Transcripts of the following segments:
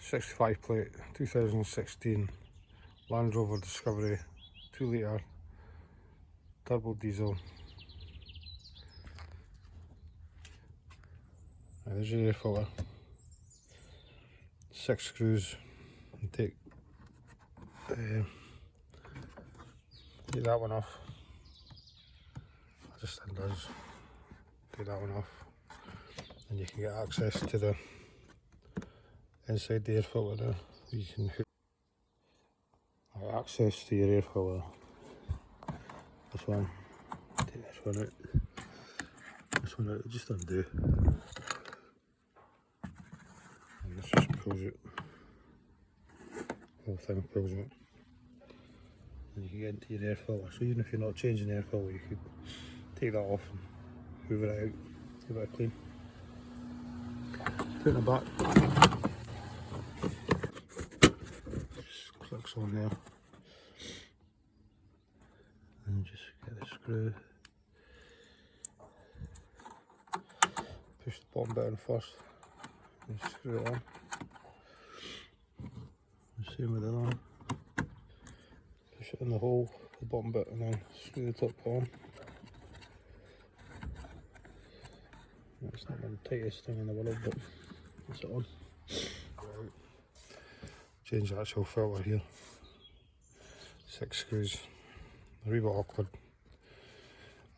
65 plate 2016 Landrover Discovery 2 litre turbo diesel. There's your air filter. 6 screws, and take that one off. Just does. Take that one off, and you can get access to the inside the air filter there. You can hook access to your air filter. This one, take this one out. This one out, just undo. And this just pulls it. The whole thing pulls it. And you can get into your air filter. So even if you're not changing the air filter, you could take that off and hoover it out, give it a clean. Put it in the back. Just clicks on there. And just get the screw. Push the bottom bit in first. And screw it on. The same with the other one. Push it in the hole, the bottom bit, and then screw the top on. It's not the tightest thing in the world, but it's on. Change the actual filter here. 6 screws. A wee bit awkward.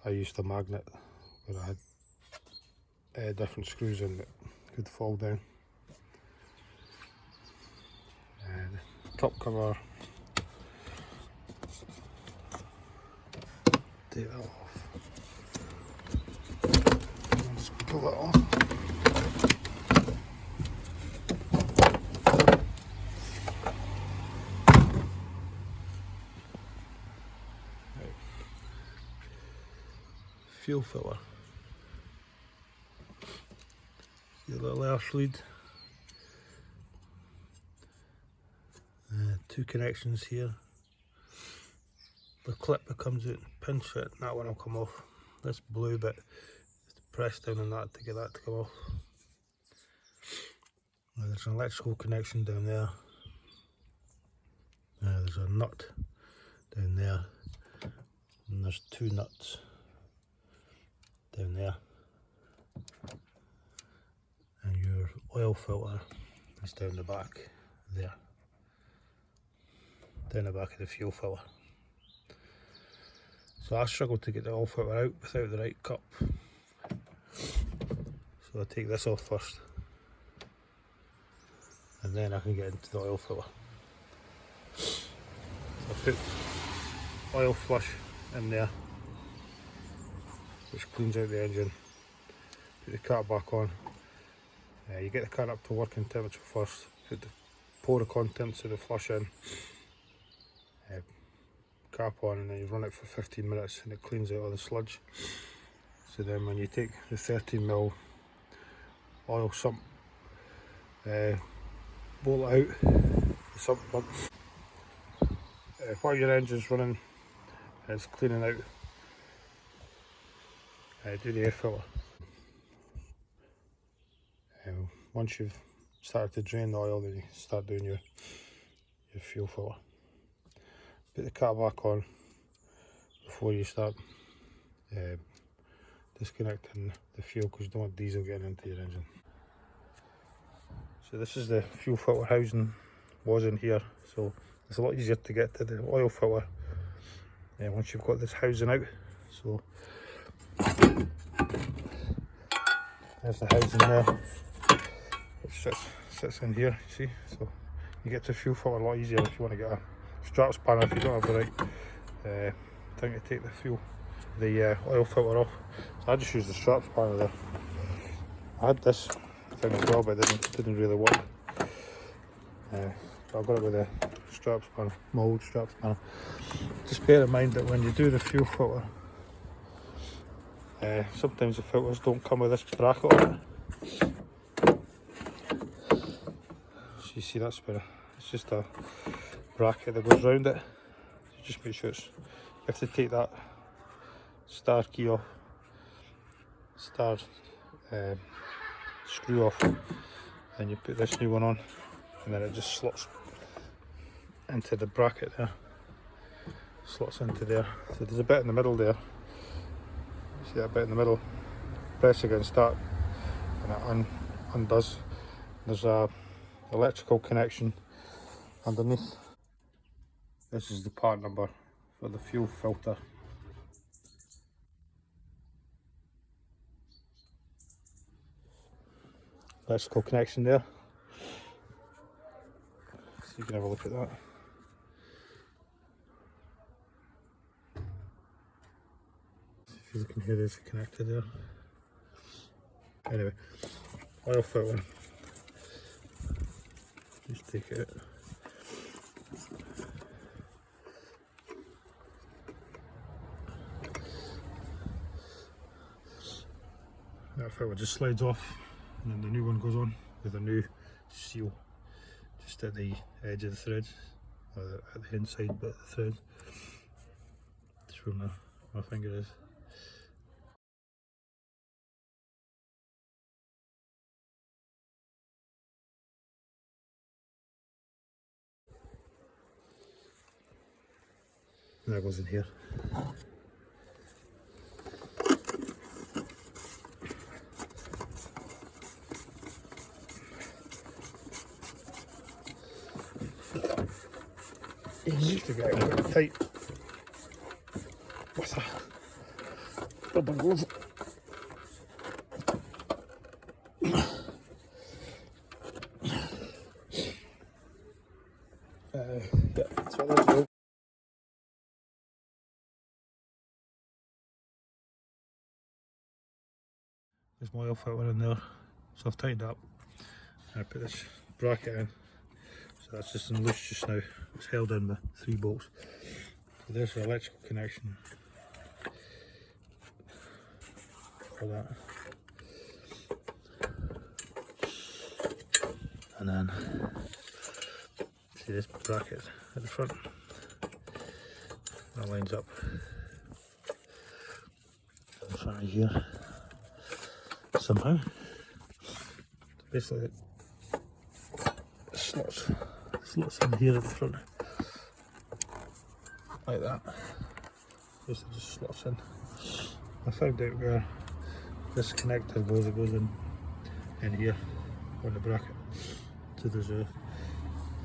I used a magnet where I had different screws in that could fall down. And the top cover. Take that off. Just pull that off. Right. Fuel filler. Your little air fluid. 2 connections here. The clip that comes out, pinch it, and that one will come off. This blue bit, press down on that to get that to come off. Now there's an electrical connection down there. There's a nut down there, and there's 2 nuts down there. And your oil filter is down the back there, down the back of the fuel filter. So I struggled to get the oil filter out without the right cup. So I take this off first, and then I can get into the oil filter. So I put oil flush in there, which cleans out the engine. Put the car back on. You get the car up to working temperature first. Pour the contents of the flush in. Cap on, and then you run it for 15 minutes and it cleans out all the sludge. So then when you take the 13mm oil sump bolt out, the sump pump, while your engine's running, it's cleaning out, do the air filter. Once you've started to drain the oil, then you start doing your fuel filter. Put the cap back on before you start disconnecting the fuel, because you don't want diesel getting into your engine. So this is the fuel filter housing, was in here, so it's a lot easier to get to the oil filter once you've got this housing out. So there's the housing there, which sits in here, you see. So you get to the fuel filter a lot easier if you want to get a strap spanner if you don't have the right thing to take the oil filter off. So I just used the strap spanner there. I had this thing as well, but it didn't really work. But I got it with a strap spanner, my old strap spanner. Just bear in mind that when you do the fuel filter, sometimes the filters don't come with this bracket on it. So you see that's where it's just a bracket that goes round it. So just make sure you have to take that star key off, screw off, and you put this new one on. and then it just slots into the bracket there. Slots into there. So there's a bit in the middle there. See that bit in the middle? Press against that and it undoes. There's a electrical connection underneath. This is the part number for the fuel filter. Electrical connection there. So you can have a look at that. If you look in here, there's a connector there. Anyway, oil filter. Just take it out. That filter just slides off, and then the new one goes on with a new seal just at the edge of the threads, or at the inside bit of the thread. Just where my finger is. And that goes in here. Easy to get it tight with a rubber glove. Yeah, so there's the There's my oil filter in there, so I've tightened up and I put this bracket in, so that's just in loose just now. It's held in with 3 bolts. So there's the electrical connection for that, and then see this bracket at the front, that lines up in the front of here somehow. Basically it slots in here at the front like that. Basically just slots in. I found out where this connector goes. It goes in here on the bracket. So there's a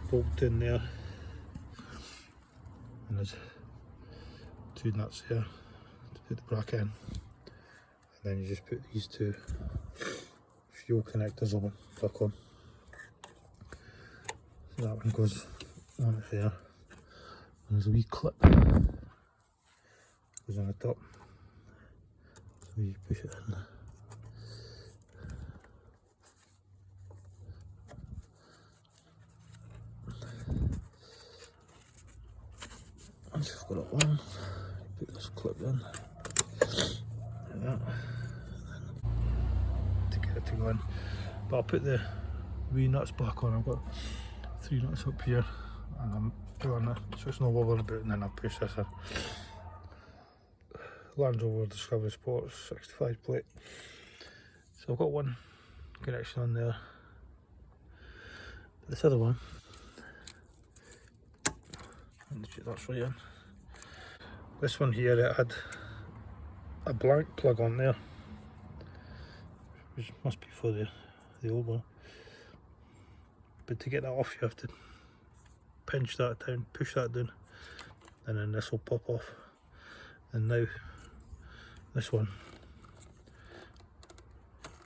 bolt in there, and there's 2 nuts here to put the bracket in. And then you just put these 2 fuel connectors on, back on. So that one goes on there, and there's a wee clip goes on the top, so you push it in. Once you've got it on, you put this clip in like that to get it to go in. But I'll put the wee nuts back on. I've got 3 nuts up here, and I'm pulling it so it's not wobbling about, and then I'll push this in. Landrover Discovery Sports 65 plate. So I've got one connection on there. But this other one, that's right in. This one here, it had a blank plug on there, which must be for the old one. But to get that off, you have to pinch that down, push that down, and then this will pop off. And now this one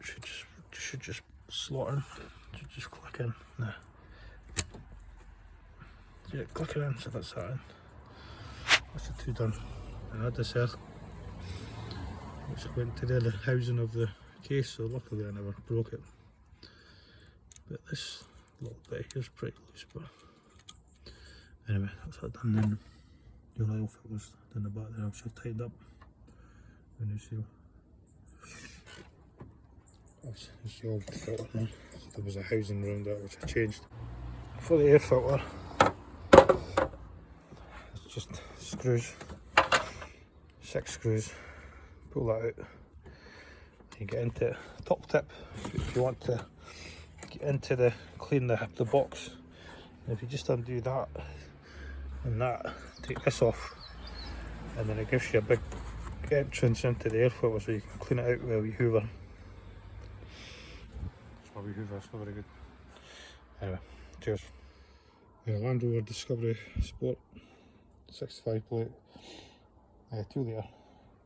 should just slot in, should just click in. Now, yeah, click it in, so that's that in. That's the 2 done. And I had this here, which went to the housing of the case, so luckily I never broke it. But this little bit here is pretty loose, but anyway, that's that done. Then your oil filters down the back there, I've just tied up the new seal. That's the old filter now. So there was a housing around that which I changed. For the air filter, it's just screws, 6 screws. Pull that out. You get into top tip if you want to get into clean the box. if you just undo that and that, take this off, and then it gives you a big entrance into the air filter so you can clean it out with a wee hoover. It's my wee hoover, it's not very good. Anyway, cheers. Yeah, Landrover Discovery Sport 65 plate, 2 litre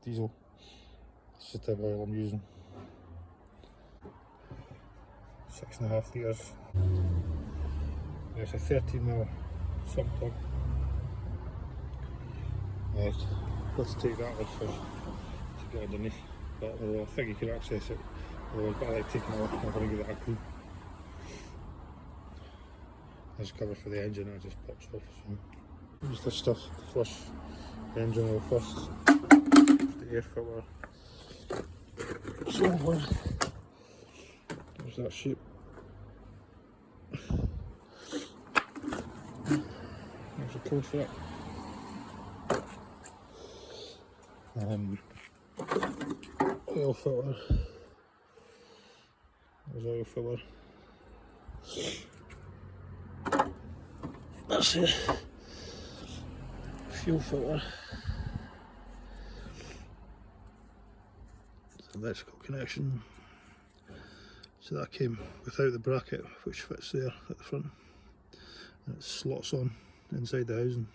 diesel. It's just the oil I'm using. 6.5 litres. There's a 13mm sump plug. Let's take that off first to get underneath, but I think you can access it. But I like taking it off, I'm going to give it a clean. There's a cover for the engine, and it just pops off. So use this stuff to flush the engine oil first. The air filter. So there's that shape. There's a code for it. Oil filter. There's oil filter. That's it. Fuel filter. Electrical connection. So that came without the bracket, which fits there at the front, and it slots on inside the housing.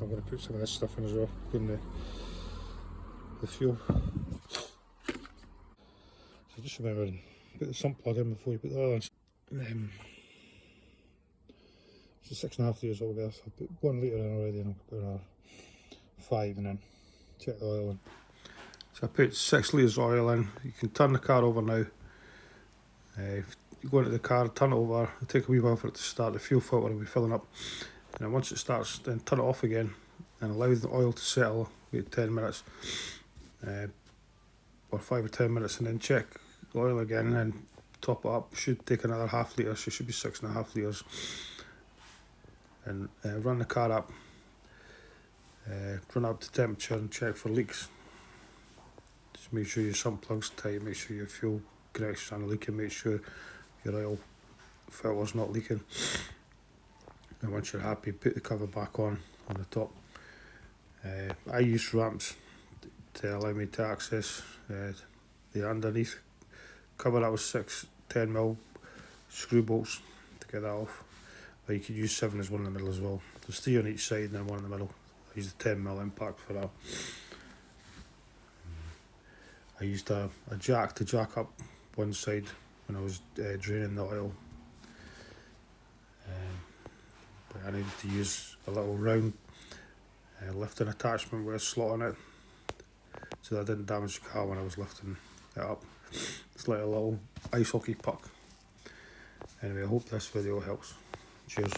I'm going to put some of this stuff in as well, including the fuel. So just remember, put the sump plug in before you put the oil in. So 6.5 litres altogether, so I put 1 litre in already, and I'll put another 5 and then check the oil in. So I put 6 litres of oil in. You can turn the car over now. If you go into the car, turn it over, it'll take a wee while for it to start, the fuel filter will be filling up. And then once it starts, then turn it off again and allow the oil to settle, wait 10 minutes or 5 or 10 minutes, and then check the oil again and then top it up. Should take another half litre, so it should be 6.5 litres. And run the car up, run up to temperature and check for leaks. Just make sure your sump plug's tight, make sure your fuel connections aren't leaking, make sure your oil filter's not leaking. And once you're happy, put the cover back on the top. I use ramps to allow me to access the underneath cover. That was 6 10mm screw bolts to get that off. Or you could use 7 as one in the middle as well. There's 3 on each side and then 1 in the middle. I used the 10mm impact for that. I used a jack to jack up one side when I was draining the oil. But I needed to use a little round lifting attachment with a slot on it, so that I didn't damage the car when I was lifting it up. It's like a little ice hockey puck. Anyway, I hope this video helps. Cheers.